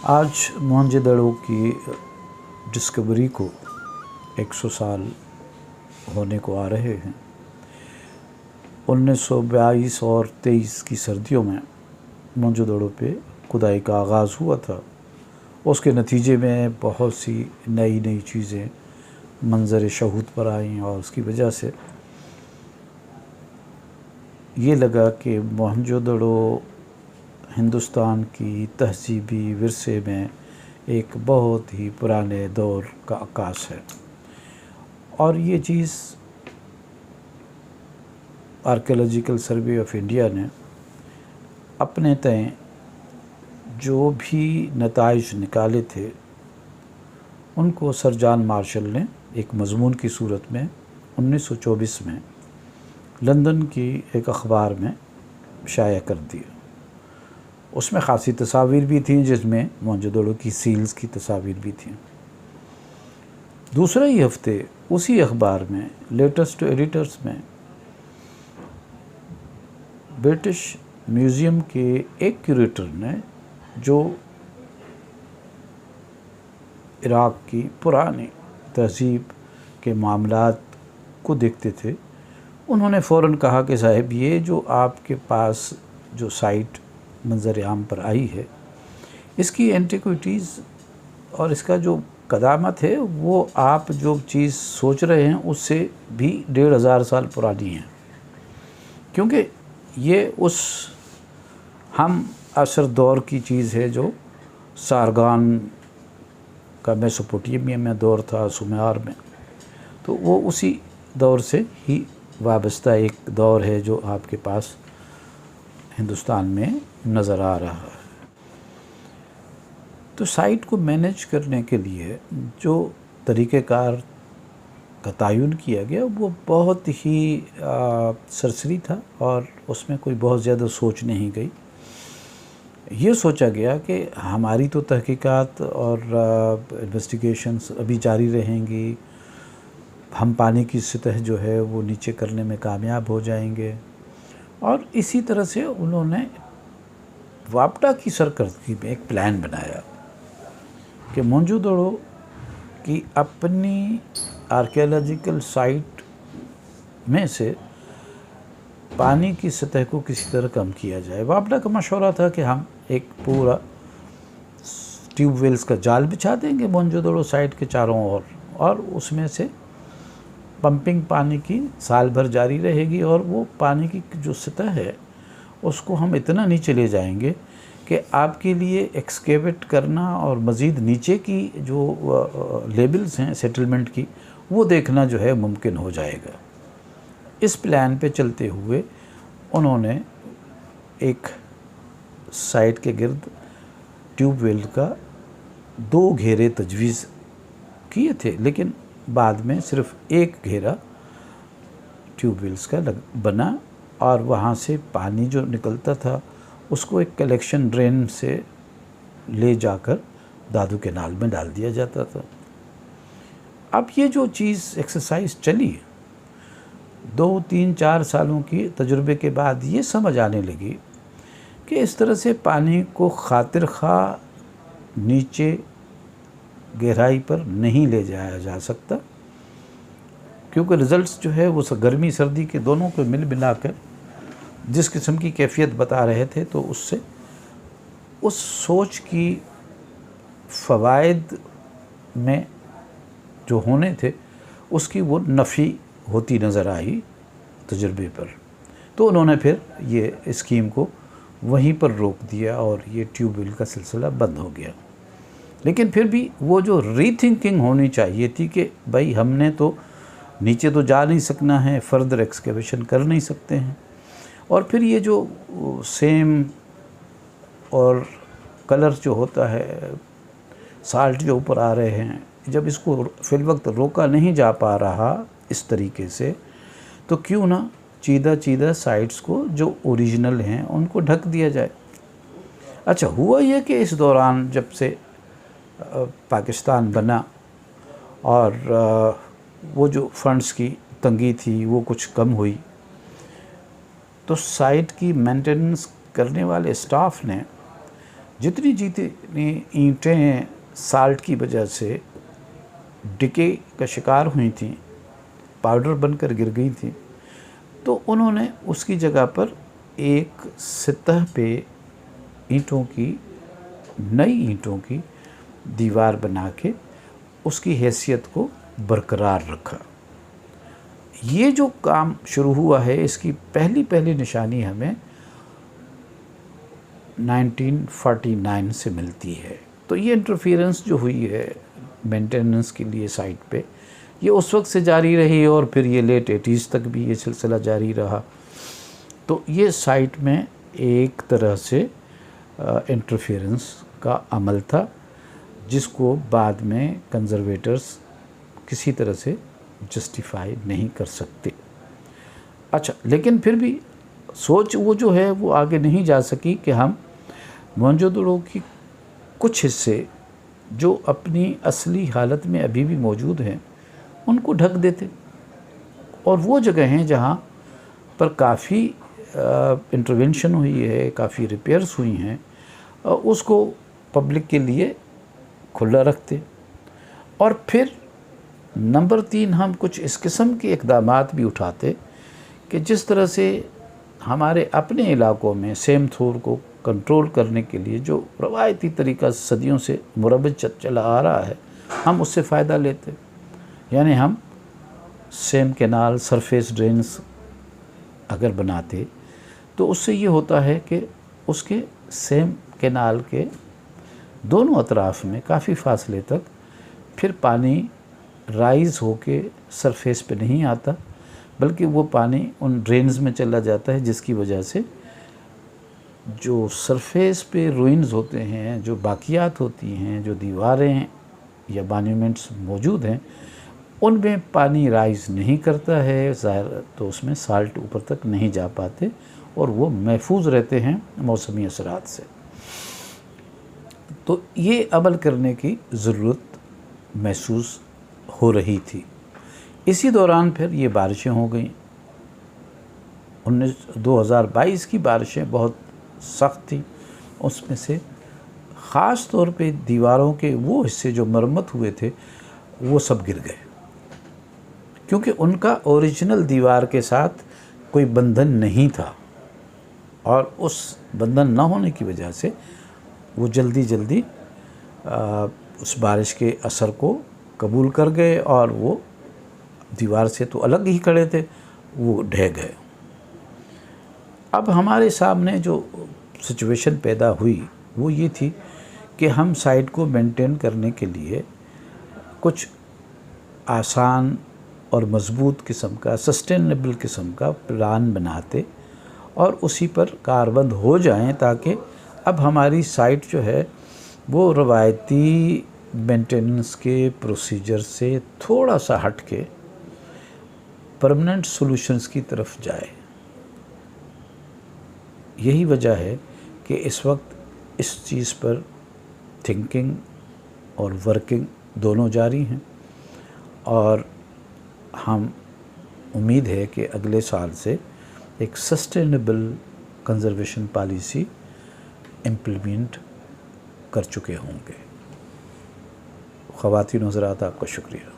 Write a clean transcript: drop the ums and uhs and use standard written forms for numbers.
आज मोहनजोदड़ो की डिस्कवरी को 100 साल होने को आ रहे हैं। 1922 और 23 की सर्दियों में मोहनजोदड़ो पे खुदाई का आगाज़ हुआ था। उसके नतीजे में बहुत सी नई नई चीज़ें मंजर शहूद पर आईं और उसकी वजह से ये लगा कि मोहनजोदड़ो हिंदुस्तान की तहज़ीबी विरसे में एक बहुत ही पुराने दौर का अक्कास है। और ये चीज़ आर्कियोलॉजिकल सर्वे ऑफ इंडिया ने अपने तय जो भी नताइज निकाले थे उनको सर जॉन मार्शल ने एक मज़मून की सूरत में 1924 में लंदन की एक अखबार में शाया कर दिया। उसमें ख़ासी तस्वीर भी थी जिसमें मोहनजोदड़ो की सील्स की तस्वीर भी थी। दूसरे ही हफ्ते उसी अखबार में लेटेस्ट एडिटर्स में ब्रिटिश म्यूज़ियम के एक क्यूरेटर ने जो इराक़ की पुरानी तहज़ीब के मामलात को देखते थे, उन्होंने फ़ौरन कहा कि साहब ये जो आपके पास जो साइट मंजर आम पर आई है इसकी एंटिक्विटीज़ और इसका जो कदामत है वो आप जो चीज़ सोच रहे हैं उससे भी 1500 साल पुरानी है। क्योंकि ये उस हम असर दौर की चीज़ है जो सारगान का मेसोपोटामिया में दौर था, सुमेर में, तो वो उसी दौर से ही वाबस्ता एक दौर है जो आपके पास हिंदुस्तान में नज़र आ रहा है। तो साइट को मैनेज करने के लिए जो तरीक़ेकार का तयन किया गया वो बहुत ही सरसरी था और उसमें कोई बहुत ज़्यादा सोच नहीं गई। ये सोचा गया कि हमारी तो तहकीकात और इन्वेस्टिगेशंस अभी जारी रहेंगी, हम पानी की सतह जो है वो नीचे करने में कामयाब हो जाएंगे। और इसी तरह से उन्होंने वापडा की सरकर्दगी में एक प्लान बनाया कि मोहनजोदड़ो की अपनी आर्कियोलॉजिकल साइट में से पानी की सतह को किसी तरह कम किया जाए। वापडा का मशवरा था कि हम एक पूरा ट्यूबवेल्स का जाल बिछा देंगे मोहनजोदड़ो साइट के चारों ओर और उसमें से पंपिंग पानी की साल भर जारी रहेगी और वो पानी की जो सतह है उसको हम इतना नीचे ले जाएंगे कि आपके लिए एक्सकेवेट करना और मज़ीद नीचे की जो लेवल्स हैं सेटलमेंट की वो देखना जो है मुमकिन हो जाएगा। इस प्लान पे चलते हुए उन्होंने एक साइट के गिर्द ट्यूबवेल का 2 घेरे तजवीज़ किए थे, लेकिन बाद में सिर्फ एक घेरा ट्यूबवेल्स का बना और वहाँ से पानी जो निकलता था उसको एक कलेक्शन ड्रेन से ले जाकर दादू कैनाल में डाल दिया जाता था। अब ये जो चीज़ एक्सरसाइज चली 2-3-4 सालों की तजुर्बे के बाद ये समझ आने लगी कि इस तरह से पानी को खातिर खा नीचे गहराई पर नहीं ले जाया जा सकता, क्योंकि रिज़ल्ट्स जो है वो गर्मी सर्दी के दोनों को मिल मिलाकर जिस किस्म की कैफियत बता रहे थे, तो उससे उस सोच की फ़वाइद में जो होने थे उसकी वो नफ़ी होती नज़र आई तजुर्बे पर। तो उन्होंने फिर ये स्कीम को वहीं पर रोक दिया और ये ट्यूबवेल का सिलसिला बंद हो गया। लेकिन फिर भी वो जो रीथिंकिंग होनी चाहिए थी कि भाई हमने तो नीचे तो जा नहीं सकना है, फर्दर एक्सकेवेशन कर नहीं सकते हैं, और फिर ये जो सेम और कलर जो होता है साल्ट जो ऊपर आ रहे हैं, जब इसको फिल वक्त रोका नहीं जा पा रहा इस तरीके से, तो क्यों ना चीदा साइट्स को जो ओरिजिनल हैं उनको ढक दिया जाए। अच्छा, हुआ ये कि इस दौरान जब से पाकिस्तान बना और वो जो फंड्स की तंगी थी वो कुछ कम हुई, तो साइट की मेंटेनेंस करने वाले स्टाफ ने जितनी ईंटें साल्ट की वजह से डिके का शिकार हुई थी, पाउडर बनकर गिर गई थी, तो उन्होंने उसकी जगह पर एक सतह पे नई ईंटों की दीवार बना के उसकी हैसियत को बरकरार रखा। ये जो काम शुरू हुआ है, इसकी पहली निशानी हमें 1949 से मिलती है। तो ये इंटरफेरेंस जो हुई है मेंटेनेंस के लिए साइट पे, ये उस वक्त से जारी रही और फिर ये लेट 80s तक भी ये सिलसिला जारी रहा। तो ये साइट में एक तरह से इंटरफेरेंस का अमल था, जिसको बाद में कंजर्वेटर्स किसी तरह से जस्टिफाई नहीं कर सकते। अच्छा, लेकिन फिर भी सोच वो जो है वो आगे नहीं जा सकी कि हम मोहनजोदड़ो की कुछ हिस्से जो अपनी असली हालत में अभी भी मौजूद हैं उनको ढक देते, और वो जगह हैं जहाँ पर काफ़ी इंटरवेंशन हुई है, काफ़ी रिपेयर्स हुई हैं, उसको पब्लिक के लिए खुला रखते। और फिर नंबर 3, हम कुछ इस किस्म के इक़दामात भी उठाते कि जिस तरह से हमारे अपने इलाकों में सेम थोर को कंट्रोल करने के लिए जो रवायती तरीका सदियों से मुरब्बत चला आ रहा है, हम उससे फ़ायदा लेते। यानी हम सेम कैनाल सरफेस ड्रेन्स अगर बनाते तो उससे ये होता है कि उसके सेम कैनाल के दोनों अतराफ़ में काफ़ी फासले तक फिर पानी राइज़ होके सरफेस पे नहीं आता, बल्कि वो पानी उन ड्रेन्स में चला जाता है, जिसकी वजह से जो सरफेस पे रूइंस होते हैं, जो बाकियात होती हैं, जो दीवारें या मॉन्यूमेंट्स मौजूद हैं, उनमें पानी राइज़ नहीं करता है ज़ाहिर, तो उसमें साल्ट ऊपर तक नहीं जा पाते और वो महफूज रहते हैं मौसमी असरात से। तो ये अमल करने की ज़रूरत महसूस हो रही थी। इसी दौरान फिर ये बारिशें हो गईं। 2022 की बारिशें बहुत सख्त थी। उसमें से ख़ास तौर पे दीवारों के वो हिस्से जो मरम्मत हुए थे वो सब गिर गए, क्योंकि उनका ओरिजिनल दीवार के साथ कोई बंधन नहीं था, और उस बंधन ना होने की वजह से वो जल्दी उस बारिश के असर को कबूल कर गए और वो दीवार से तो अलग ही खड़े थे, वो ढह गए। अब हमारे सामने जो सिचुएशन पैदा हुई वो ये थी कि हम साइट को मेंटेन करने के लिए कुछ आसान और मज़बूत किस्म का, सस्टेनेबल किस्म का प्लान बनाते और उसी पर कारबंद हो जाएं, ताकि अब हमारी साइट जो है वो रवायती मेंटेनेंस के प्रोसीजर से थोड़ा सा हट के परमानेंट सॉल्यूशंस की तरफ जाए। यही वजह है कि इस वक्त इस चीज़ पर थिंकिंग और वर्किंग दोनों जारी हैं, और हम उम्मीद है कि अगले साल से एक सस्टेनेबल कंजर्वेशन पॉलिसी इम्प्लीमेंट कर चुके होंगे। ख़वातीन हज़रात, आपका शुक्रिया।